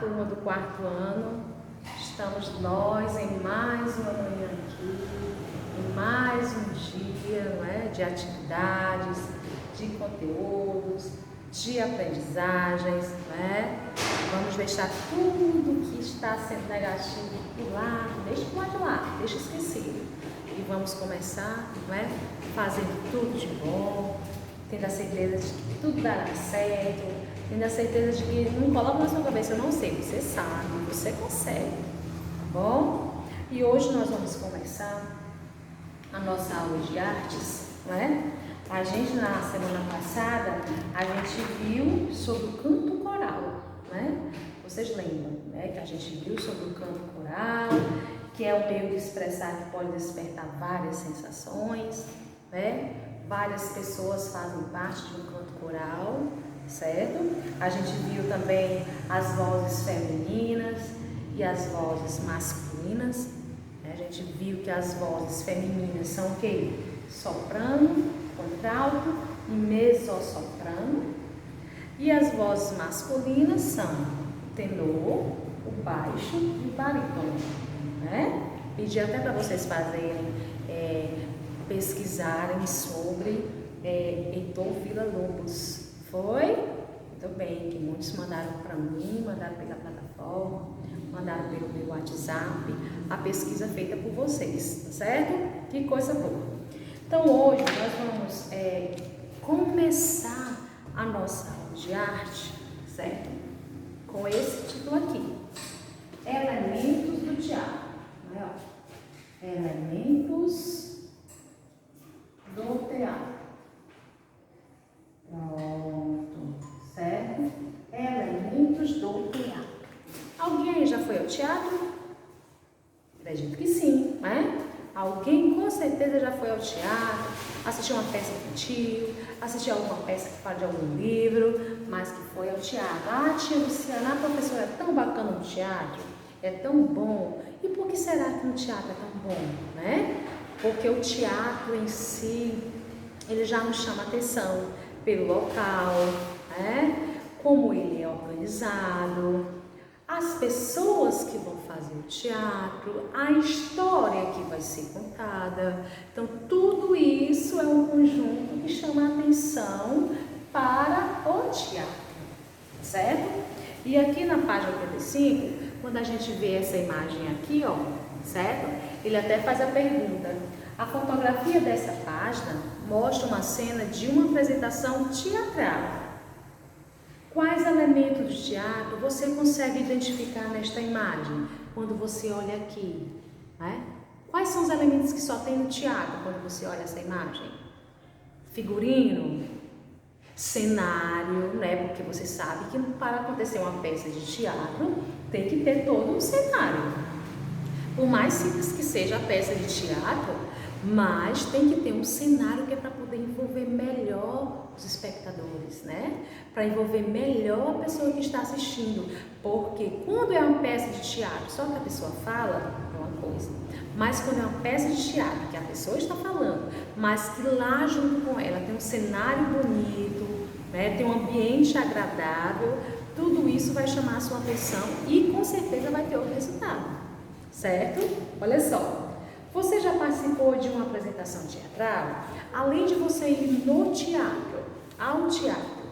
turma do quarto ano, estamos nós em mais uma manhã aqui, em mais um dia, não é? De atividades, de conteúdos, de aprendizagens, né? Vamos deixar tudo que está sendo negativo por lá, deixa pro lado de lá, deixa esquecido. E vamos começar, não é? Fazendo tudo de bom, tendo a certeza de que tudo dará certo, tendo a certeza de que não coloca na sua cabeça, eu não sei, você sabe, você consegue, tá bom? E hoje nós vamos começar a nossa aula de artes, né? A gente, na semana passada, a gente viu sobre o canto coral, né? Vocês lembram, né? Que a gente viu sobre o canto coral, que é um meio de expressar que pode despertar várias sensações, né? Várias pessoas fazem parte de um canto coral, certo? A gente viu também as vozes femininas e as vozes masculinas. A gente viu que as vozes femininas são o quê? Soprano, contralto e mezzosoprano. E as vozes masculinas são o tenor, o baixo e o barítono, né? Pedi até para vocês fazerem, pesquisarem sobre Heitor Villa-Lobos. Foi? Muito bem, que muitos mandaram para mim, mandaram pela plataforma, mandaram pelo meu WhatsApp, a pesquisa feita por vocês, tá certo? Que coisa boa! Então hoje nós vamos começar a nossa aula de arte, certo? Com esse título aqui, Elementos do Teatro, né? Elementos do teatro. Pronto, certo? Elementos do teatro. Alguém aí já foi ao teatro? Acredito que sim, né? Alguém com certeza já foi ao teatro, assistiu uma peça infantil, assistiu alguma peça que fala de algum livro, mas que foi ao teatro. Ah, tia Luciana, a professora é tão bacana no teatro, é tão bom. E por que será que no teatro é tão bom, né? Porque o teatro em si, ele já nos chama a atenção pelo local, né? Como ele é organizado, as pessoas que vão fazer o teatro, a história que vai ser contada. Então, tudo isso é um conjunto que chama a atenção para o teatro, certo? E aqui na página 85, quando a gente vê essa imagem aqui, ó, certo? Ele até faz a pergunta. A fotografia dessa página mostra uma cena de uma apresentação teatral. Quais elementos do teatro você consegue identificar nesta imagem, quando você olha aqui, né? Quais são os elementos que só tem no teatro, quando você olha essa imagem? Figurino, cenário, né? Porque você sabe que para acontecer uma peça de teatro, tem que ter todo um cenário. Por mais simples que seja a peça de teatro, mas tem que ter um cenário que é para poder envolver melhor os espectadores, né? Para envolver melhor a pessoa que está assistindo. Porque quando é uma peça de teatro, só que a pessoa fala, é uma coisa. Mas quando é uma peça de teatro, que a pessoa está falando, mas que lá junto com ela tem um cenário bonito, né? Tem um ambiente agradável, tudo isso vai chamar a sua atenção e com certeza vai ter outro resultado, certo? Olha só. Você já participou de uma apresentação teatral? Além de você ir no teatro, ao teatro,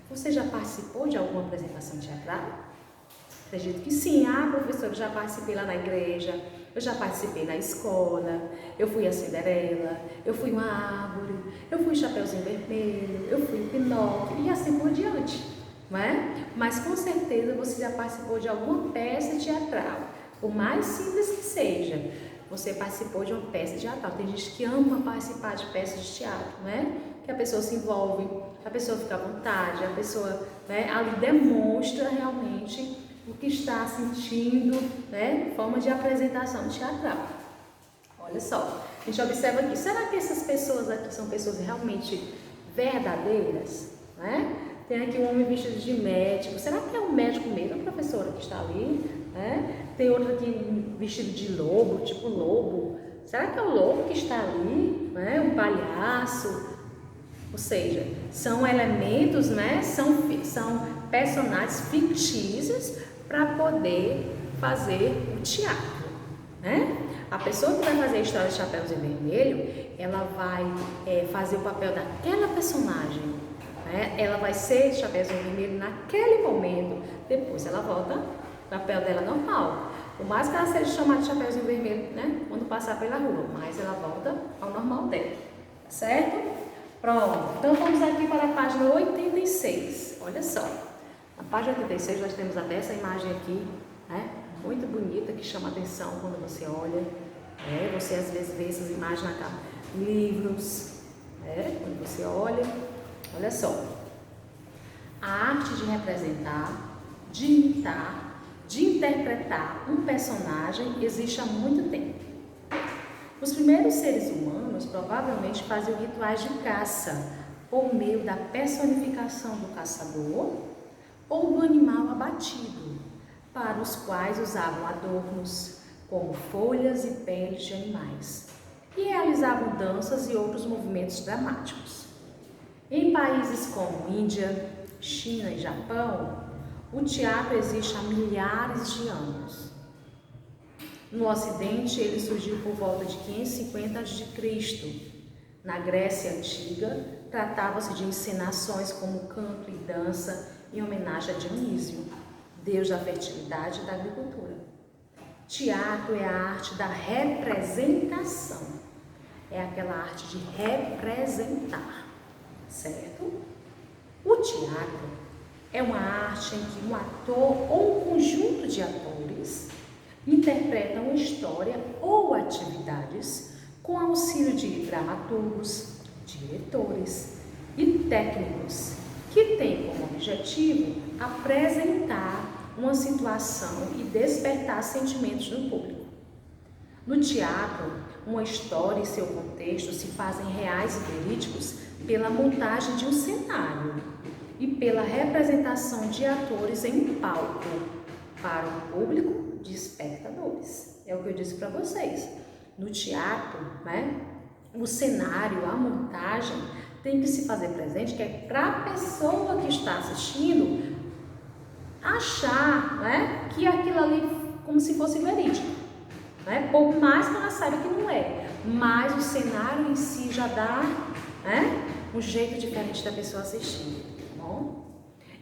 você já participou de alguma apresentação teatral? Acredito que sim. Ah, professora, eu já participei lá na igreja, eu já participei na escola, eu fui a Cinderela, eu fui uma árvore, eu fui Chapeuzinho Vermelho, eu fui o Pinóquio e assim por diante, não é? Mas com certeza você já participou de alguma peça teatral, por mais simples que seja. Você participou de uma peça teatral. Tem gente que ama participar de peças de teatro, né? Que a pessoa se envolve, a pessoa fica à vontade, a pessoa, né, ali demonstra realmente o que está sentindo, né? Forma de apresentação teatral. Olha só, a gente observa aqui. Será que essas pessoas aqui são pessoas realmente verdadeiras, né? Tem aqui um homem vestido de médico. Será que é um médico mesmo, a professora que está ali, né? Tem outro aqui vestido de lobo, tipo lobo. Será que é o lobo que está ali, né? Um palhaço. Ou seja, são elementos, né? São personagens fictícios para poder fazer o teatro, né? A pessoa que vai fazer a história de Chapeuzinho Vermelho, ela vai fazer o papel daquela personagem, né? Ela vai ser Chapeuzinho Vermelho naquele momento, depois ela volta o papel dela normal. Por mais que ela seja chamada de Chapeuzinho Vermelho, né? Quando passar pela rua, mas ela volta ao normal dela, certo? Pronto, então vamos aqui para a página 86, olha só. Na página 86 nós temos até essa imagem aqui, né? Muito bonita, que chama atenção quando você olha. Você às vezes vê essas imagens na livros, quando você olha só. A arte de representar, de imitar, de interpretar um personagem existe há muito tempo. Os primeiros seres humanos provavelmente faziam rituais de caça por meio da personificação do caçador ou do animal abatido, para os quais usavam adornos como folhas e peles de animais e realizavam danças e outros movimentos dramáticos. Em países como Índia, China e Japão, o teatro existe há milhares de anos. No Ocidente, ele surgiu por volta de 550 a.C. Na Grécia Antiga, tratava-se de encenações como canto e dança em homenagem a Dionísio, deus da fertilidade e da agricultura. Teatro é a arte da representação. É aquela arte de representar, certo? O teatro é uma arte em que um ator ou um conjunto de atores interpretam uma história ou atividades com auxílio de dramaturgos, diretores e técnicos que têm como objetivo apresentar uma situação e despertar sentimentos no público. No teatro, uma história e seu contexto se fazem reais e verídicos pela montagem de um cenário e pela representação de atores em palco para um público de espectadores. É o que eu disse para vocês. No teatro, o cenário, a montagem tem que se fazer presente, que é para a pessoa que está assistindo achar, que aquilo ali como se fosse verídico, por mais que ela saiba que não é, mas o cenário em si já dá, um jeito diferente da pessoa assistir, tá bom?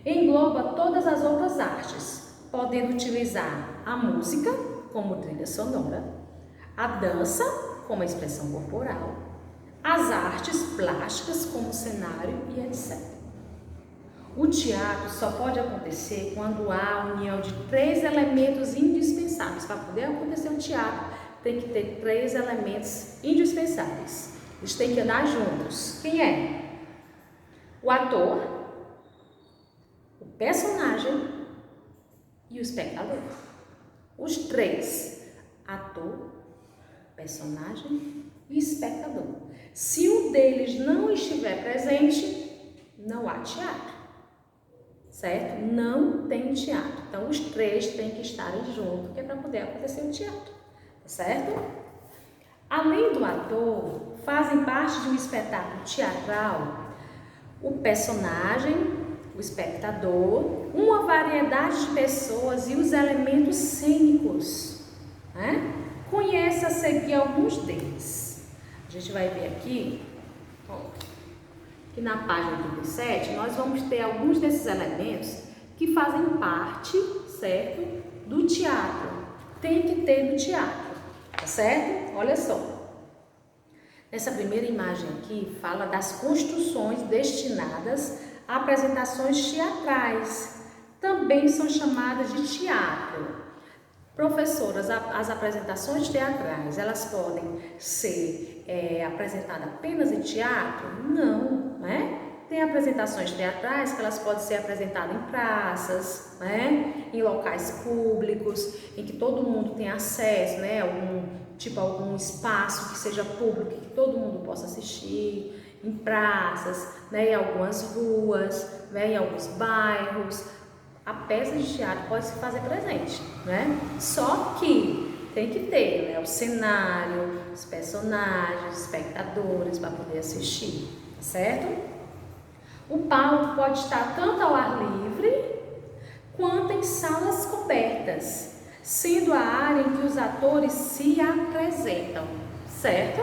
Engloba todas as outras artes, podendo utilizar a música como trilha sonora, a dança como expressão corporal, as artes plásticas como cenário e etc. O teatro só pode acontecer quando há a união de 3 elementos indispensáveis. Para poder acontecer um teatro, tem que ter 3 elementos indispensáveis. Eles têm que andar juntos. Quem é? O ator, o personagem e o espectador. Os 3, ator, personagem e espectador. Se um deles não estiver presente, não há teatro. Certo? Não tem teatro. Então, os 3 têm que estarem juntos, que é para poder acontecer o teatro. Certo? Além do ator, fazem parte de um espetáculo teatral o personagem, o espectador, uma variedade de pessoas e os elementos cênicos. Conheça a seguir alguns deles. A gente vai ver aqui, que na página 37, nós vamos ter alguns desses elementos que fazem parte, certo, do teatro. Tem que ter no teatro, tá certo? Olha só. Essa primeira imagem aqui fala das construções destinadas a apresentações teatrais. Também são chamadas de teatro. Professoras, as apresentações teatrais, elas podem ser apresentadas apenas em teatro? Não, Tem apresentações teatrais que elas podem ser apresentadas em praças, em locais públicos, em que todo mundo tem acesso, algum espaço que seja público, que todo mundo possa assistir, em praças, em algumas ruas, em alguns bairros. A peça de teatro pode se fazer presente, Só que tem que ter, o cenário, os personagens, os espectadores para poder assistir, certo? O palco pode estar tanto ao ar livre quanto em salas cobertas regras, sendo a área em que os atores se apresentam, certo?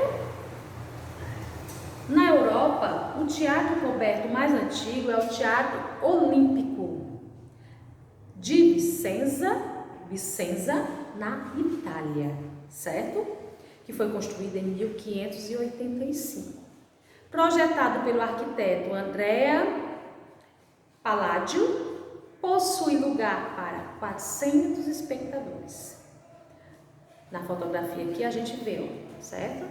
Na Europa, o teatro coberto mais antigo é o Teatro Olímpico de Vicenza, na Itália, certo? Que foi construído em 1585. Projetado pelo arquiteto Andrea Palladio, possui lugar para 400 espectadores. Na fotografia aqui a gente vê, ó, certo?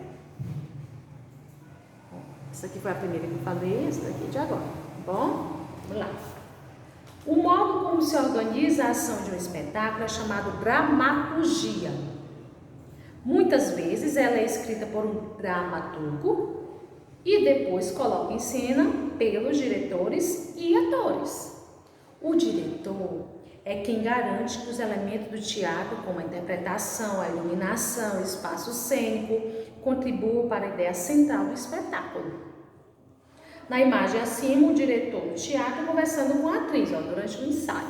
Essa aqui foi a primeira que eu falei, essa daqui de agora, tá bom? Vamos lá. O modo como se organiza a ação de um espetáculo é chamado dramaturgia. Muitas vezes ela é escrita por um dramaturgo e depois coloca em cena pelos diretores e atores. O diretor é quem garante que os elementos do teatro, como a interpretação, a iluminação, o espaço cênico, contribuam para a ideia central do espetáculo. Na imagem acima, o diretor do teatro conversando com a atriz, ó, durante o ensaio.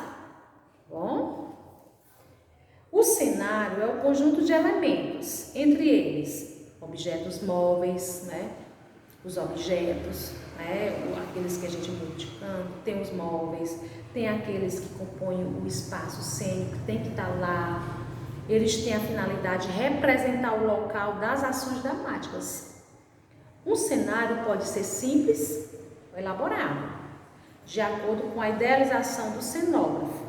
Bom? O cenário é o conjunto de elementos, entre eles objetos móveis, né? Os objetos, né? Aqueles que a gente multiplicando, tem os móveis, tem aqueles que compõem o espaço cênico, que tem que estar lá. Eles têm a finalidade de representar o local das ações dramáticas. Um cenário pode ser simples ou elaborado, de acordo com a idealização do cenógrafo,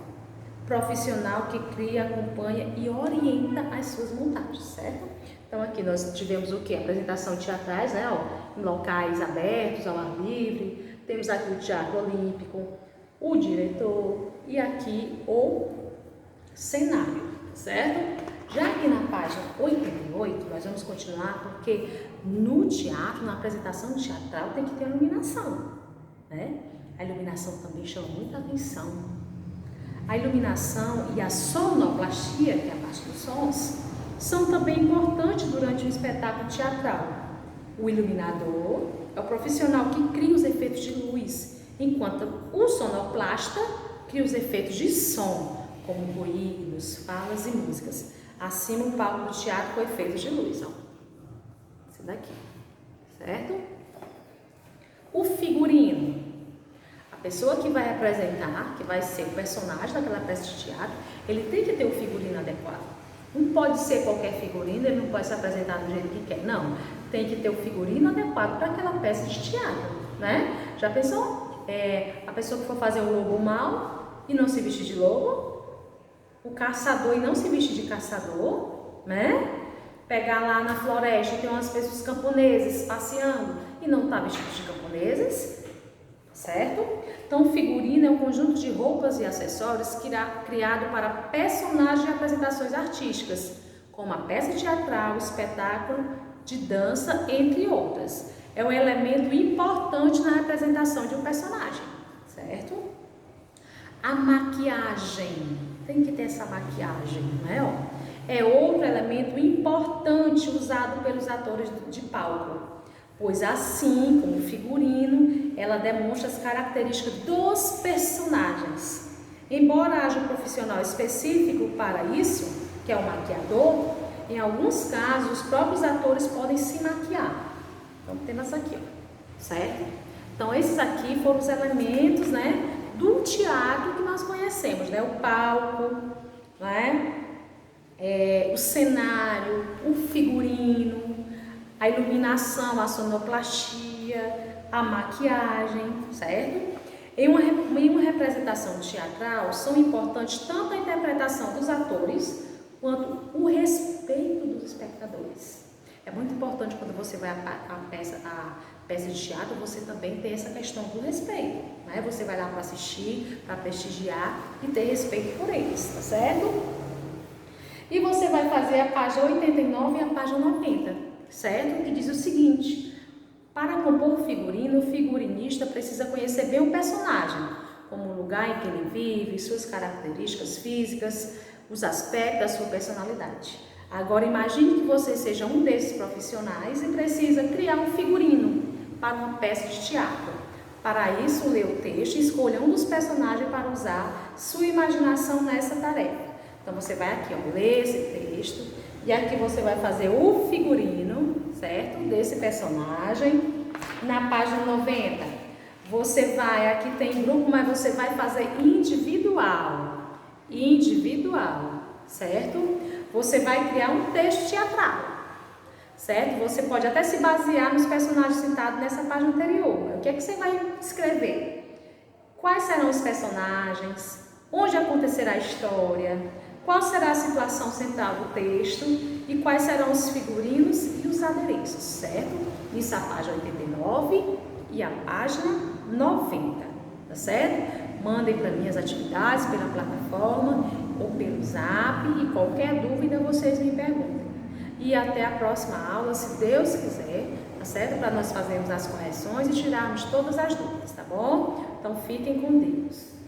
profissional que cria, acompanha e orienta as suas montagens, certo? Então aqui nós tivemos o que? Apresentação teatrais, né? Ó, em locais abertos, ao ar livre. Temos aqui o Teatro Olímpico, o diretor e aqui o cenário, certo? Já aqui na página 88, nós vamos continuar porque no teatro, na apresentação teatral, tem que ter iluminação, né? A iluminação também chama muita atenção. A iluminação e a sonoplastia, que é a parte dos sons, são também importantes durante um espetáculo teatral. O iluminador é o profissional que cria os efeitos de luz, enquanto o sonoplasta cria os efeitos de som, como ruídos, falas e músicas. Acima o palco do teatro com efeitos de luz, ó. Esse daqui, certo? O figurino. A pessoa que vai apresentar, que vai ser o personagem daquela peça de teatro, ele tem que ter o figurino adequado. Não pode ser qualquer figurino, ele não pode se apresentar do jeito que quer, não. Tem que ter o figurino adequado para aquela peça de teatro, né? Já pensou? A pessoa que for fazer um lobo mau e não se vestir de lobo, o caçador e não se vestir de caçador, né? Pegar lá na floresta e tem umas pessoas camponeses passeando e não tá vestido de camponeses, certo? Então, o figurino é um conjunto de roupas e acessórios criado para personagens e apresentações artísticas, como a peça teatral, espetáculo de dança, entre outras. É um elemento importante na representação de um personagem, certo? A maquiagem. Tem que ter essa maquiagem, né? Ó. É outro elemento importante usado pelos atores de palco, pois assim como o figurino, ela demonstra as características dos personagens. Embora haja um profissional específico para isso, que é o maquiador, em alguns casos os próprios atores podem se maquiar. Então temos aqui, ó, certo? Então esses aqui foram os elementos, né, do teatro que nós conhecemos, né? O palco, né? O cenário, o figurino, a iluminação, a sonoplastia, a maquiagem, certo? Em uma representação teatral são importantes tanto a interpretação dos atores quanto o respeito dos espectadores. É muito importante quando você vai a peça de teatro, você também tem essa questão do respeito, né? Você vai lá para assistir, para prestigiar e ter respeito por eles, tá certo? E você vai fazer a página 89 e a página 90, certo? Que diz o seguinte: para compor o figurino, o figurinista precisa conhecer bem o personagem, como o lugar em que ele vive, suas características físicas, os aspectos da sua personalidade. Agora imagine que você seja um desses profissionais e precisa criar um figurino para uma peça de teatro. Para isso, leia o texto e escolha um dos personagens para usar sua imaginação nessa tarefa. Então você vai aqui, ó, ler esse texto e aqui você vai fazer o figurino, certo? Desse personagem. Na página 90, você vai, aqui tem grupo, mas você vai fazer individual, certo? Você vai criar um texto teatral, certo? Você pode até se basear nos personagens citados nessa página anterior. O que é que você vai escrever? Quais serão os personagens? Onde acontecerá a história? Qual será a situação central do texto? E quais serão os figurinos e os adereços, certo? Isso a página 89 e a página 90, tá certo? Mandem para mim as atividades pela plataforma ou pelo zap e qualquer dúvida vocês me perguntem. E até a próxima aula, se Deus quiser, tá certo? Para nós fazermos as correções e tirarmos todas as dúvidas, tá bom? Então fiquem com Deus.